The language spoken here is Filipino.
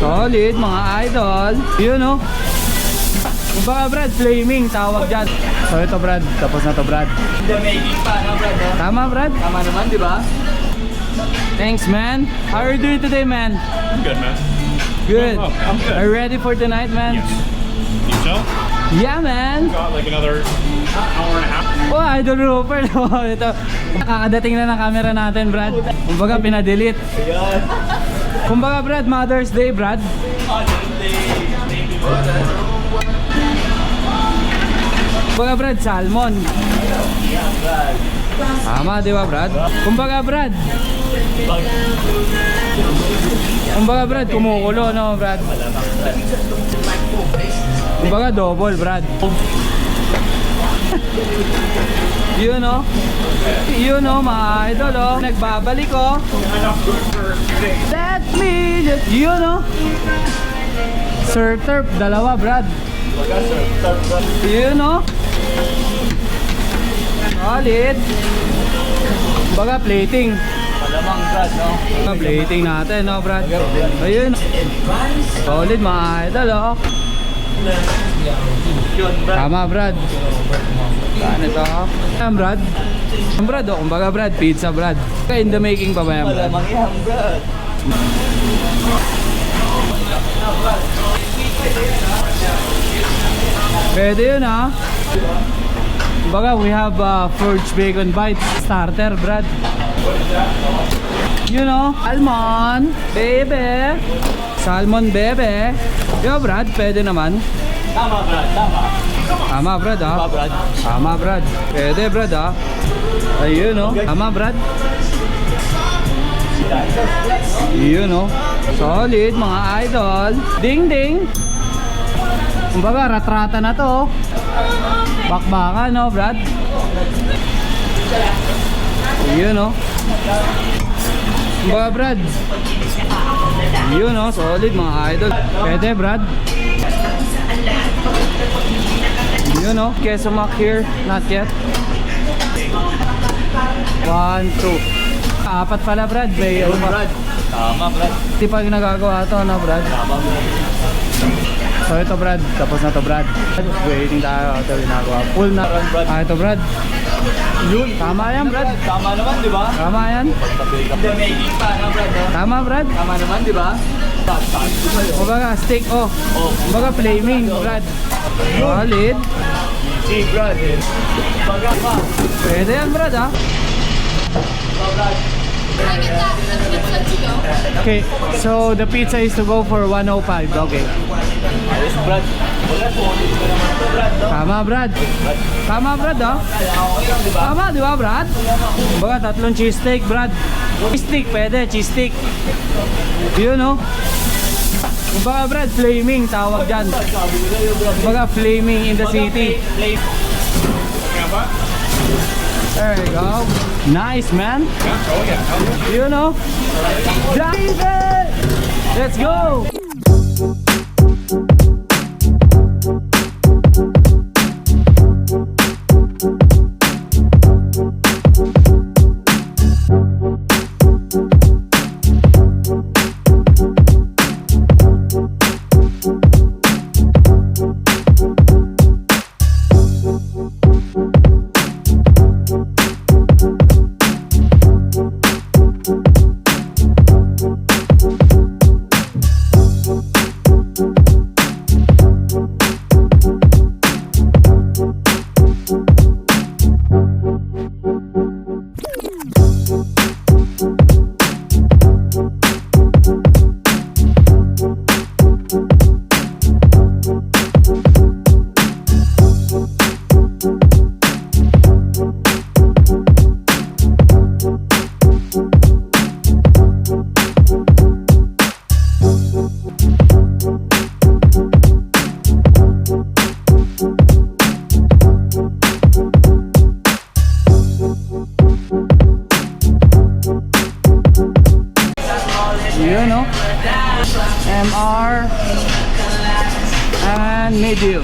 Solid mga idol. Yun no. Kumbaga Brad, flaming tawag dyan. So ito Brad, tapos na to Brad. The making pa, no Brad? No? Tama Brad? Tama naman, di ba? Thanks man. How are you doing today man? I'm good, man. Good. Oh, I'm good. Are you ready for tonight man? Yes. You so? Yeah man. Got like another hour and a half. Oh, Idol Rupert. Ito. Kakadating na ng camera natin Brad. Kumbaga pinadelete. Ayan. Kumbaga Brad, Mother's Day Brad. Kumbaga Brad, salmon. Tama di ba Brad? Kumbaga Brad. Kumbaga Brad, kumukulo no Brad? Kumbaga double Brad. Yun no? Yun no mga idol oh. Nagbabalik oh. Let me just... Yun no? Surf turf, dalawa Brad. Yun no? Solid. Kumbaga plating. Malamang Brad, no? Plating natin no Brad? Ayun. Solid mga idol oh. Yun, Brad. Tama Brad. Saan ito? Yan Brad. Yan Brad oh. Kumbaga Brad, pizza Brad. In the making pa ba yan Brad? Malamang yan, Brad. Pwede yun ha. Kumbaga we have forged bacon bites starter Brad. You know, salmon, bebe. Salmon bebe. Yo Brad, pwede naman. Tama, Brad. Tama. Tama Brad ha. Tama, Brad. Tama Brad. Pwede Brad ha. Ayun no. Tama Brad. Yun no. Solid mga idol. Ding ding. Kumbaga ratrata na to. Bakbakan no Brad. Yun no. Kumbaga Brad. Yun no. Solid mga idol. Pwede Brad. Yun no. Queso mac here. Not yet. 1, 2. Apat pala Brad. May Yun, Brad. Tama, Brad. Di pa ginagawa ito no Brad. Tama, Brad. So ito Brad, tapos na to Brad. Waiting tayo, ito ginagawa. Full na. Ito Brad. Yun. Tama yan Brad. Tama naman, di ba? Tama yan. The making pa, no Brad? No? Tama Brad. Tama naman, di ba? Kumbaga steak oh. Kumbaga flaming Brad. Solid. Si Brad. Baga pa. Pwede yan Brad ha. So, Brad. Okay, so the pizza is to go for 105. Okay. Ayos, Brad. Wala po. Brad, no? Tama Brad. Tama Brad ha. Okay lang, di ba? Tama di ba Brad? Kumbaga tatlong cheese steak Brad. Cheese steak pwede, cheese steak. Yun no. Kumbaga Brad, flaming tawag dyan. Kumbaga flaming in the city. There you go. Nice man. Oh yeah. You know. David! Let's go! You know, MR and medium.